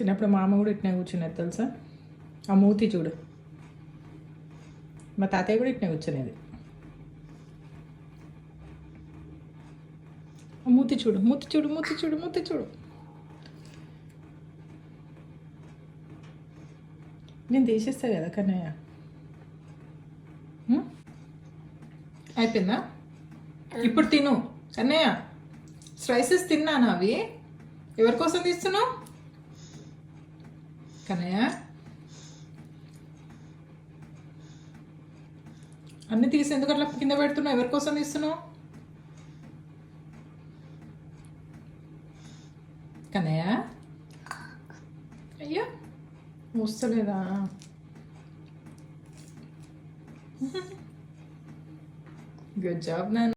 చిన్నప్పుడు మా అమ్మ కూడా ఇట్నే కూర్చునేది తెలుసా. ఆ మూతి చూడు, మా తాతయ్య కూడా ఇట్నే కూర్చునేది. ఆ మూతి చూడు, మూతి చూడు, మూతి చూడు, మూతి చూడు. నేను తీసేస్తా కదా కన్నయ్య. అయిపోయిందా? ఇప్పుడు తిను కన్నయ్య. స్లైసెస్ తిన్నాను. అవి ఎవరి కోసం తీస్తున్నావు కన్నయ్య? అన్ని తీసి ఎందుకు అట్లా కింద పెడుతున్నావు? ఎవరి కోసం తీస్తున్నావు కన్నయ్య? అయ్యా వస్తలేదా? గుడ్ జాబ్ నాన్న.